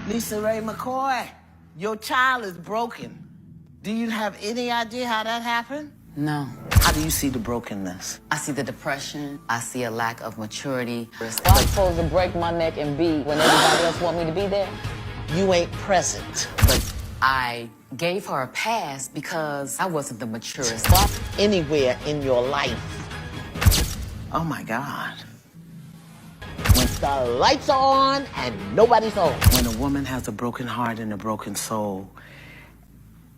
LisaRaye McCoy, your child is broken. Do you have any idea how that happened? No. How do you see the brokenness? I see the depression. I see a lack of maturity. I'm supposed to break my neck and be when everybody else want me to be there? You ain't present. But I gave her a pass because I wasn't the maturest. Anywhere in your life. Oh my God. When the lights are on and nobody's home. When a woman has a broken heart and a broken soul,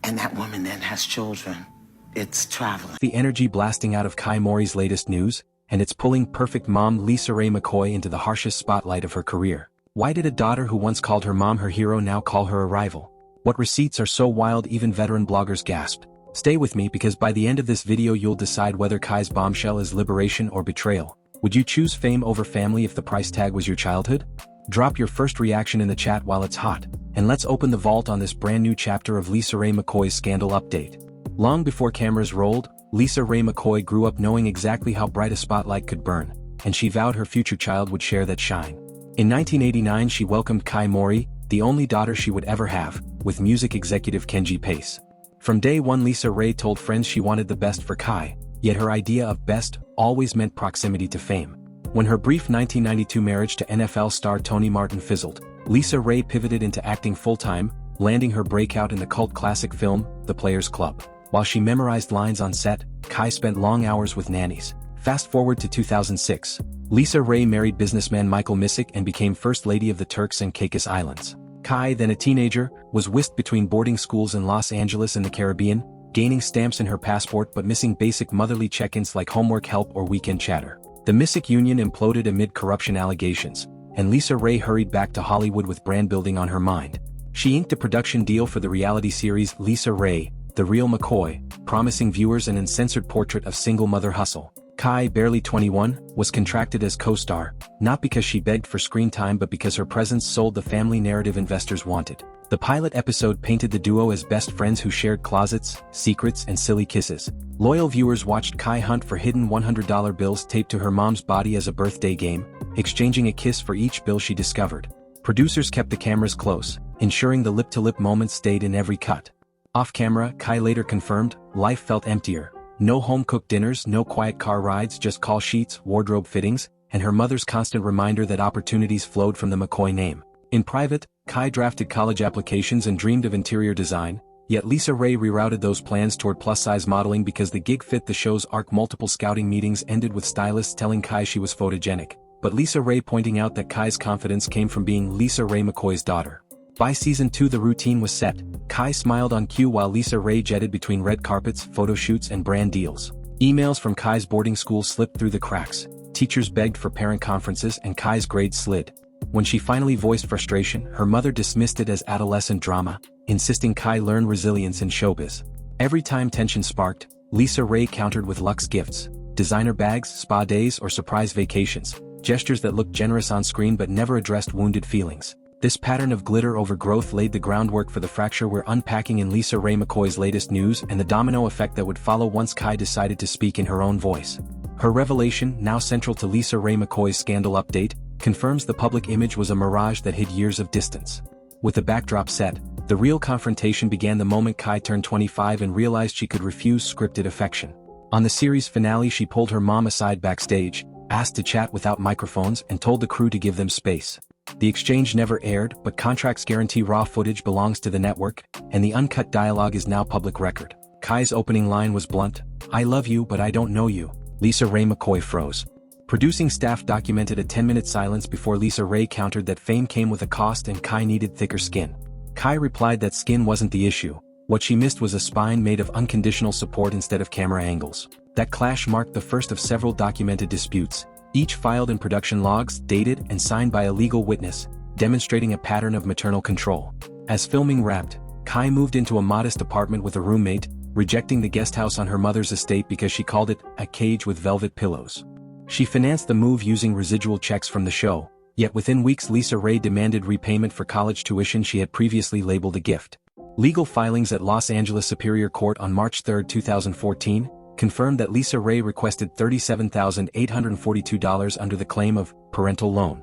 and that woman then has children, it's traveling. The energy blasting out of Kai Morae's latest news, and it's pulling perfect mom LisaRaye McCoy into the harshest spotlight of her career. Why did a daughter who once called her mom her hero now call her a rival? What receipts are so wild even veteran bloggers gasped? Stay with me because by the end of this video you'll decide whether Kai's bombshell is liberation or betrayal. Would you choose fame over family if the price tag was your childhood? Drop your first reaction in the chat while it's hot, and let's open the vault on this brand new chapter of LisaRaye McCoy's scandal update. Long before cameras rolled, LisaRaye McCoy grew up knowing exactly how bright a spotlight could burn, and she vowed her future child would share that shine. In 1989 she welcomed Kai Morae, the only daughter she would ever have, with music executive Kenji Pace. From day one LisaRaye told friends she wanted the best for Kai, yet her idea of best always meant proximity to fame. When her brief 1992 marriage to NFL star Tony Martin fizzled, LisaRaye pivoted into acting full-time, landing her breakout in the cult classic film, The Players Club. While she memorized lines on set, Kai spent long hours with nannies. Fast forward to 2006, LisaRaye married businessman Michael Missick and became First Lady of the Turks and Caicos Islands. Kai, then a teenager, was whisked between boarding schools in Los Angeles and the Caribbean, gaining stamps in her passport but missing basic motherly check-ins like homework help or weekend chatter. The Missick union imploded amid corruption allegations, and LisaRaye hurried back to Hollywood with brand building on her mind. She inked a production deal for the reality series LisaRaye, The Real McCoy, promising viewers an uncensored portrait of single mother hustle. Kai, barely 21, was contracted as co-star, not because she begged for screen time but because her presence sold the family narrative investors wanted. The pilot episode painted the duo as best friends who shared closets, secrets, and silly kisses. Loyal viewers watched Kai hunt for hidden $100 bills taped to her mom's body as a birthday game, exchanging a kiss for each bill she discovered. Producers kept the cameras close, ensuring the lip-to-lip moments stayed in every cut. Off-camera, Kai later confirmed, life felt emptier. No home-cooked dinners, no quiet car rides, just call sheets, wardrobe fittings, and her mother's constant reminder that opportunities flowed from the McCoy name. In private, Kai drafted college applications and dreamed of interior design, yet LisaRaye rerouted those plans toward plus-size modeling because the gig fit the show's arc. Multiple scouting meetings ended with stylists telling Kai she was photogenic, but LisaRaye pointing out that Kai's confidence came from being LisaRaye McCoy's daughter. By season 2 the routine was set. Kai smiled on cue while LisaRaye jetted between red carpets, photo shoots, and brand deals. Emails from Kai's boarding school slipped through the cracks, teachers begged for parent conferences and Kai's grades slid. When she finally voiced frustration, her mother dismissed it as adolescent drama, insisting Kai learn resilience in showbiz. Every time tension sparked, LisaRaye countered with luxe gifts, designer bags, spa days, or surprise vacations, gestures that looked generous on screen but never addressed wounded feelings. This pattern of glitter over growth laid the groundwork for the fracture we're unpacking in LisaRaye McCoy's latest news and the domino effect that would follow once Kai decided to speak in her own voice. Her revelation, now central to LisaRaye McCoy's scandal update, confirms the public image was a mirage that hid years of distance. With the backdrop set, the real confrontation began the moment Kai turned 25 and realized she could refuse scripted affection. On the series finale she pulled her mom aside backstage, asked to chat without microphones and told the crew to give them space. The exchange never aired, but contracts guarantee raw footage belongs to the network, and the uncut dialogue is now public record. Kai's opening line was blunt, "I love you but I don't know you." LisaRaye McCoy froze. Producing staff documented a 10-minute silence before LisaRaye countered that fame came with a cost and Kai needed thicker skin. Kai replied that skin wasn't the issue. What she missed was a spine made of unconditional support instead of camera angles. That clash marked the first of several documented disputes, each filed in production logs, dated, and signed by a legal witness, demonstrating a pattern of maternal control. As filming wrapped, Kai moved into a modest apartment with a roommate, rejecting the guest house on her mother's estate because she called it a cage with velvet pillows. She financed the move using residual checks from the show, yet within weeks LisaRaye demanded repayment for college tuition she had previously labeled a gift. Legal filings at Los Angeles Superior Court on March 3, 2014, confirmed that LisaRaye requested $37,842 under the claim of parental loan.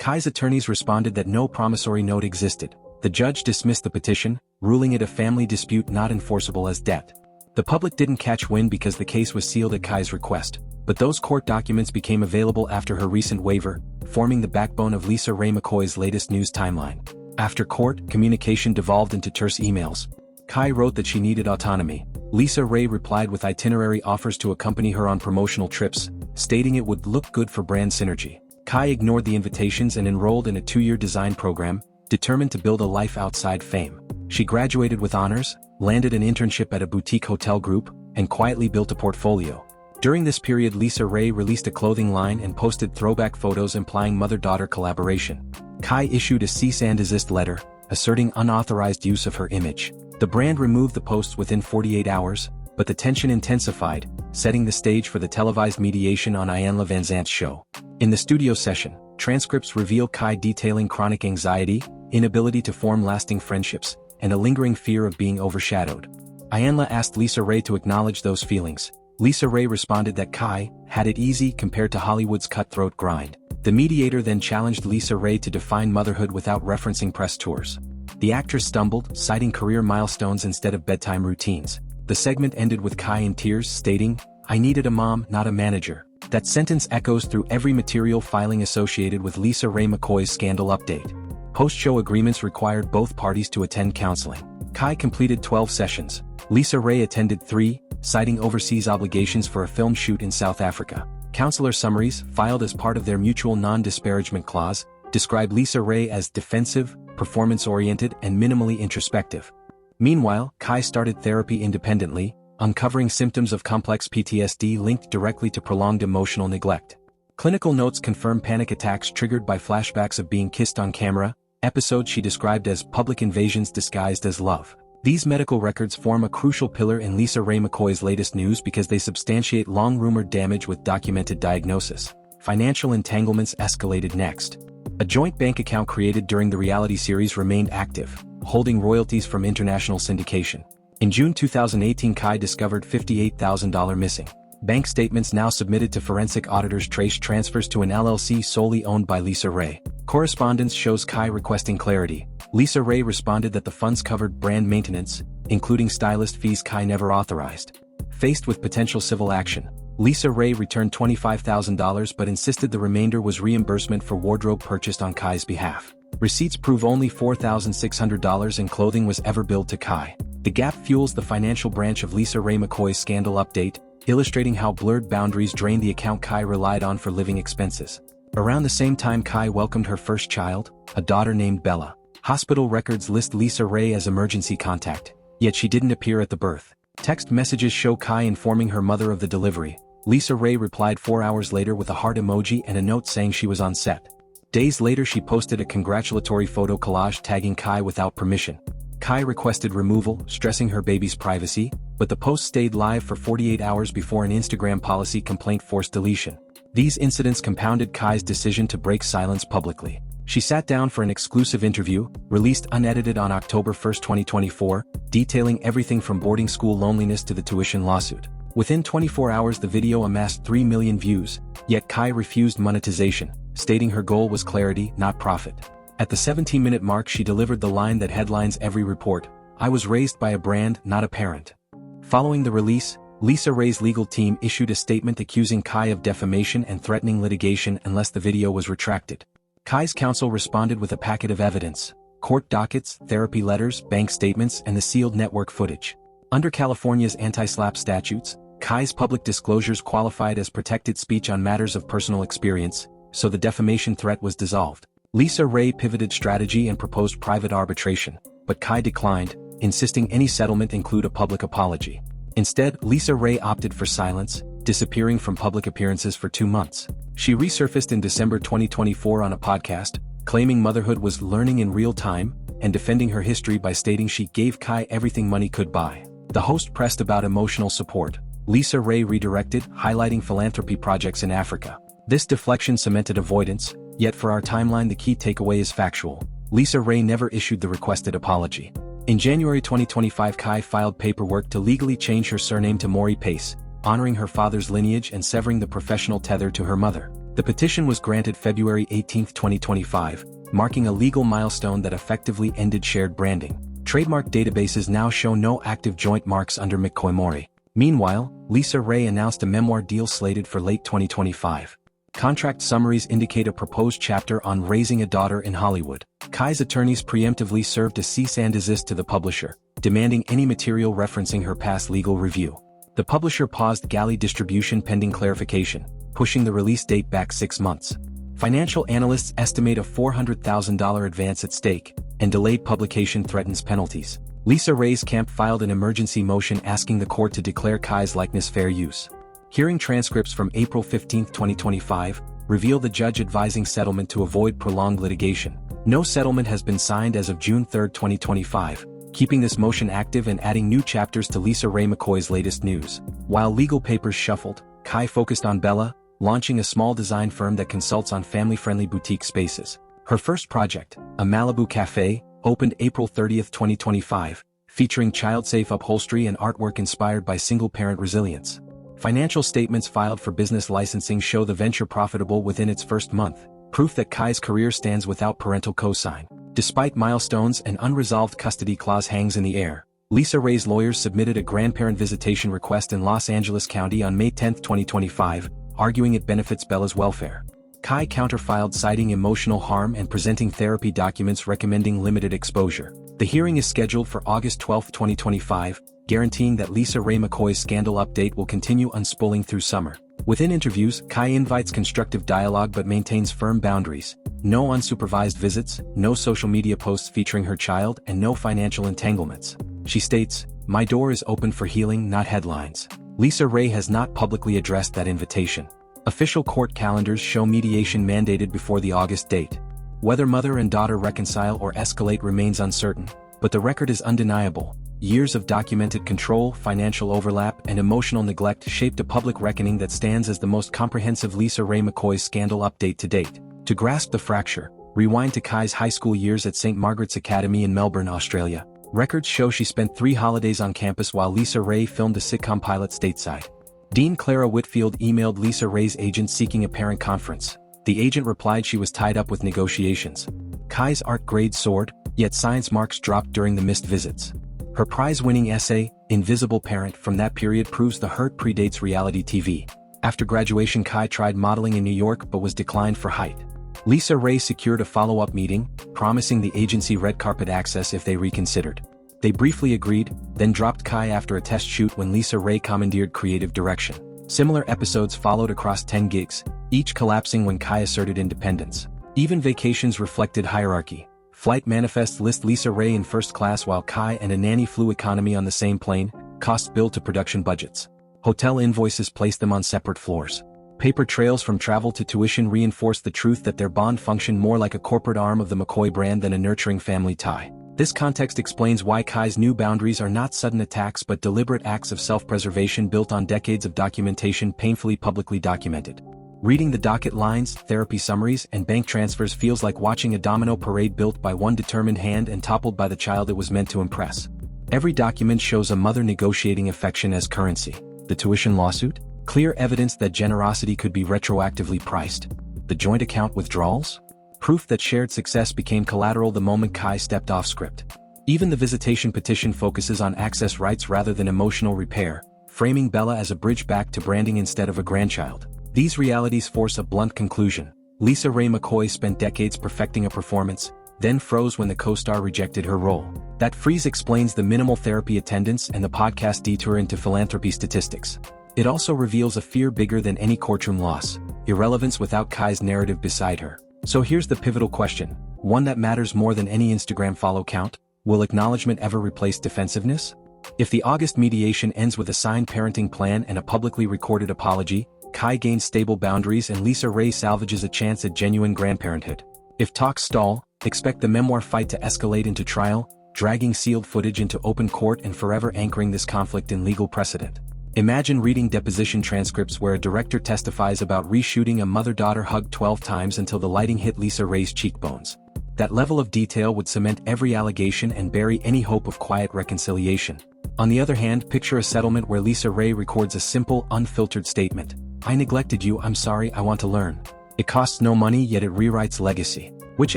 Kai's attorneys responded that no promissory note existed. The judge dismissed the petition, ruling it a family dispute not enforceable as debt. The public didn't catch wind because the case was sealed at Kai's request, but those court documents became available after her recent waiver, forming the backbone of LisaRaye McCoy's latest news timeline. After court, communication devolved into terse emails. Kai wrote that she needed autonomy. LisaRaye replied with itinerary offers to accompany her on promotional trips, stating it would look good for brand synergy. Kai ignored the invitations and enrolled in a 2-year design program, determined to build a life outside fame. She graduated with honors, landed an internship at a boutique hotel group, and quietly built a portfolio. During this period, LisaRaye released a clothing line and posted throwback photos implying mother-daughter collaboration. Kai issued a cease and desist letter, asserting unauthorized use of her image. The brand removed the posts within 48 hours, but the tension intensified, setting the stage for the televised mediation on Iyanla Vanzant's show. In the studio session, transcripts reveal Kai detailing chronic anxiety, inability to form lasting friendships, and a lingering fear of being overshadowed. Iyanla asked LisaRaye to acknowledge those feelings. LisaRaye responded that Kai had it easy compared to Hollywood's cutthroat grind. The mediator then challenged LisaRaye to define motherhood without referencing press tours. The actress stumbled, citing career milestones instead of bedtime routines. The segment ended with Kai in tears, stating, "I needed a mom, not a manager." That sentence echoes through every material filing associated with LisaRaye McCoy's scandal update. Post-show agreements required both parties to attend counseling. Kai completed 12 sessions. LisaRaye attended 3, citing overseas obligations for a film shoot in South Africa. Counselor summaries, filed as part of their mutual non-disparagement clause, describe LisaRaye as defensive, performance-oriented, and minimally introspective. Meanwhile, Kai started therapy independently, uncovering symptoms of complex PTSD linked directly to prolonged emotional neglect. Clinical notes confirm panic attacks triggered by flashbacks of being kissed on camera, episodes she described as public invasions disguised as love. These medical records form a crucial pillar in LisaRaye McCoy's latest news because they substantiate long-rumored damage with documented diagnosis. Financial entanglements escalated next. A joint bank account created during the reality series remained active, holding royalties from international syndication. In June 2018, Kai discovered $58,000 missing. Bank statements now submitted to forensic auditors trace transfers to an LLC solely owned by LisaRaye. Correspondence shows Kai requesting clarity. LisaRaye responded that the funds covered brand maintenance, including stylist fees Kai never authorized. Faced with potential civil action, LisaRaye returned $25,000 but insisted the remainder was reimbursement for wardrobe purchased on Kai's behalf. Receipts prove only $4,600 in clothing was ever billed to Kai. The gap fuels the financial branch of LisaRaye McCoy's scandal update, illustrating how blurred boundaries drained the account Kai relied on for living expenses. Around the same time, Kai welcomed her first child, a daughter named Bella. Hospital records list LisaRaye as emergency contact, yet she didn't appear at the birth. Text messages show Kai informing her mother of the delivery. LisaRaye replied 4 hours later with a heart emoji and a note saying she was on set. Days later, she posted a congratulatory photo collage tagging Kai without permission. Kai requested removal, stressing her baby's privacy, but the post stayed live for 48 hours before an Instagram policy complaint forced deletion. These incidents compounded Kai's decision to break silence publicly. She sat down for an exclusive interview, released unedited on October 1, 2024, detailing everything from boarding school loneliness to the tuition lawsuit. Within 24 hours, the video amassed 3 million views, yet Kai refused monetization, stating her goal was clarity, not profit. At the 17-minute mark, she delivered the line that headlines every report, "I was raised by a brand, not a parent." Following the release, LisaRaye's legal team issued a statement accusing Kai of defamation and threatening litigation unless the video was retracted. Kai's counsel responded with a packet of evidence: court dockets, therapy letters, bank statements, and the sealed network footage. Under California's anti-SLAPP statutes, Kai's public disclosures qualified as protected speech on matters of personal experience, so the defamation threat was dissolved. LisaRaye pivoted strategy and proposed private arbitration, but Kai declined, insisting any settlement include a public apology. Instead, LisaRaye opted for silence, disappearing from public appearances for 2 months. She resurfaced in December 2024 on a podcast, claiming motherhood was learning in real time, and defending her history by stating she gave Kai everything money could buy. The host pressed about emotional support. LisaRaye redirected, highlighting philanthropy projects in Africa. This deflection cemented avoidance, yet for our timeline the key takeaway is factual. LisaRaye never issued the requested apology. In January 2025, Kai filed paperwork to legally change her surname to Morae, honoring her father's lineage and severing the professional tether to her mother. The petition was granted February 18, 2025, marking a legal milestone that effectively ended shared branding. Trademark databases now show no active joint marks under McCoy Morae. Meanwhile, LisaRaye announced a memoir deal slated for late 2025. Contract summaries indicate a proposed chapter on raising a daughter in Hollywood. Kai's attorneys preemptively served a cease and desist to the publisher, demanding any material referencing her past legal review. The publisher paused galley distribution pending clarification, pushing the release date back 6 months. Financial analysts estimate a $400,000 advance at stake, and delayed publication threatens penalties. LisaRaye's camp filed an emergency motion asking the court to declare Kai's likeness fair use. Hearing transcripts from April 15, 2025, reveal the judge advising settlement to avoid prolonged litigation. No settlement has been signed as of June 3, 2025, keeping this motion active and adding new chapters to LisaRaye McCoy's latest news. While legal papers shuffled, Kai focused on Bella, launching a small design firm that consults on family-friendly boutique spaces. Her first project, a Malibu cafe, opened April 30, 2025, featuring child-safe upholstery and artwork inspired by single-parent resilience. Financial statements filed for business licensing show the venture profitable within its first month, proof that Kai's career stands without parental cosign. Despite milestones, an unresolved custody clause hangs in the air. LisaRaye's lawyers submitted a grandparent visitation request in Los Angeles County on May 10, 2025, arguing it benefits Bella's welfare. Kai counterfiled citing emotional harm and presenting therapy documents recommending limited exposure. The hearing is scheduled for August 12, 2025, guaranteeing that LisaRaye McCoy's scandal update will continue unspooling through summer. Within interviews, Kai invites constructive dialogue but maintains firm boundaries. No unsupervised visits, no social media posts featuring her child, and no financial entanglements. She states, "My door is open for healing, not headlines." LisaRaye has not publicly addressed that invitation. Official court calendars show mediation mandated before the August date. Whether mother and daughter reconcile or escalate remains uncertain, but the record is undeniable. Years of documented control, financial overlap, and emotional neglect shaped a public reckoning that stands as the most comprehensive LisaRaye McCoy's scandal update to date. To grasp the fracture, rewind to Kai's high school years at St. Margaret's Academy in Melbourne, Australia. Records show she spent 3 holidays on campus while LisaRaye filmed a sitcom pilot stateside. Dean Clara Whitfield emailed LisaRaye's agent seeking a parent conference. The agent replied she was tied up with negotiations. Kai's art grade soared, yet science marks dropped during the missed visits. Her prize-winning essay, Invisible Parent, from that period proves the hurt predates reality TV. After graduation, Kai tried modeling in New York but was declined for height. LisaRaye secured a follow-up meeting, promising the agency red carpet access if they reconsidered. They briefly agreed, then dropped Kai after a test shoot when LisaRaye commandeered creative direction. Similar episodes followed across 10 gigs, each collapsing when Kai asserted independence. Even vacations reflected hierarchy. Flight manifests list LisaRaye in first class while Kai and a nanny flew economy on the same plane, costs billed to production budgets. Hotel invoices placed them on separate floors. Paper trails from travel to tuition reinforced the truth that their bond functioned more like a corporate arm of the McCoy brand than a nurturing family tie. This context explains why Kai's new boundaries are not sudden attacks but deliberate acts of self-preservation built on decades of documentation painfully publicly documented. Reading the docket lines, therapy summaries, and bank transfers feels like watching a domino parade built by one determined hand and toppled by the child it was meant to impress. Every document shows a mother negotiating affection as currency. The tuition lawsuit? Clear evidence that generosity could be retroactively priced. The joint account withdrawals? Proof that shared success became collateral the moment Kai stepped off script. Even the visitation petition focuses on access rights rather than emotional repair, framing Bella as a bridge back to branding instead of a grandchild. These realities force a blunt conclusion. LisaRaye McCoy spent decades perfecting a performance, then froze when the co-star rejected her role. That freeze explains the minimal therapy attendance and the podcast detour into philanthropy statistics. It also reveals a fear bigger than any courtroom loss: irrelevance without Kai's narrative beside her. So here's the pivotal question, one that matters more than any Instagram follow count: will acknowledgement ever replace defensiveness? If the August mediation ends with a signed parenting plan and a publicly recorded apology, Kai gains stable boundaries and LisaRaye salvages a chance at genuine grandparenthood. If talks stall, expect the memoir fight to escalate into trial, dragging sealed footage into open court and forever anchoring this conflict in legal precedent. Imagine reading deposition transcripts where a director testifies about reshooting a mother-daughter hug 12 times until the lighting hit LisaRaye's cheekbones. That level of detail would cement every allegation and bury any hope of quiet reconciliation. On the other hand, picture a settlement where LisaRaye records a simple, unfiltered statement: "I neglected you, I'm sorry, I want to learn." It costs no money, yet it rewrites legacy. Which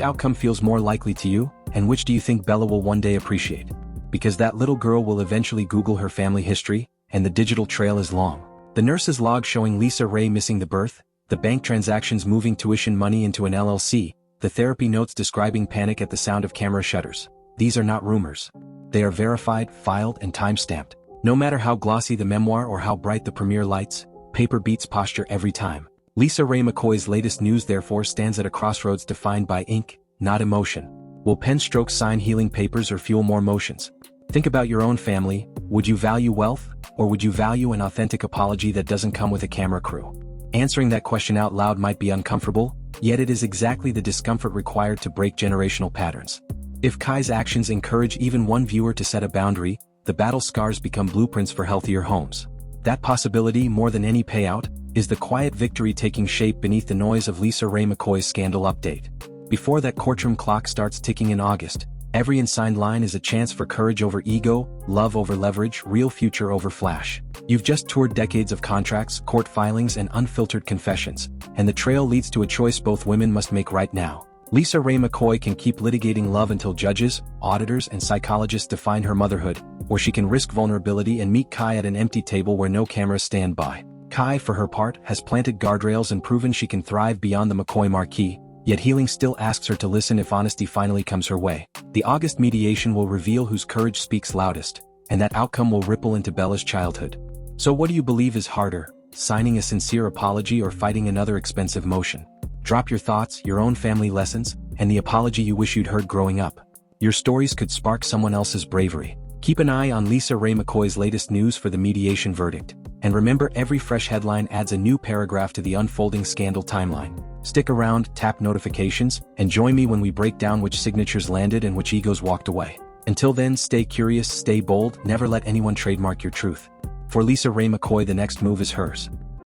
outcome feels more likely to you, and which do you think Bella will one day appreciate? Because that little girl will eventually Google her family history, and the digital trail is long. The nurse's log showing LisaRaye missing the birth, the bank transactions moving tuition money into an LLC, the therapy notes describing panic at the sound of camera shutters. These are not rumors. They are verified, filed, and time-stamped. No matter how glossy the memoir or how bright the premiere lights, paper beats posture every time. LisaRaye McCoy's latest news therefore stands at a crossroads defined by ink, not emotion. Will pen strokes sign healing papers or fuel more motions? Think about your own family. Would you value wealth, or would you value an authentic apology that doesn't come with a camera crew? Answering that question out loud might be uncomfortable, yet it is exactly the discomfort required to break generational patterns. If Kai's actions encourage even one viewer to set a boundary, the battle scars become blueprints for healthier homes. That possibility, more than any payout, is the quiet victory taking shape beneath the noise of LisaRaye McCoy's scandal update. Before that courtroom clock starts ticking in August, every unsigned line is a chance for courage over ego, love over leverage, real future over flash. You've just toured decades of contracts, court filings, and unfiltered confessions, and the trail leads to a choice both women must make right now. LisaRaye McCoy can keep litigating love until judges, auditors, and psychologists define her motherhood, or she can risk vulnerability and meet Kai at an empty table where no cameras stand by. Kai, for her part, has planted guardrails and proven she can thrive beyond the McCoy marquee, yet healing still asks her to listen if honesty finally comes her way. The August mediation will reveal whose courage speaks loudest, and that outcome will ripple into Bella's childhood. So what do you believe is harder, signing a sincere apology or fighting another expensive motion? Drop your thoughts, your own family lessons, and the apology you wish you'd heard growing up. Your stories could spark someone else's bravery. Keep an eye on LisaRaye McCoy's latest news for the mediation verdict. And remember, every fresh headline adds a new paragraph to the unfolding scandal timeline. Stick around, tap notifications, and join me when we break down which signatures landed and which egos walked away. Until then, stay curious, stay bold, never let anyone trademark your truth. For LisaRaye McCoy, the next move is hers.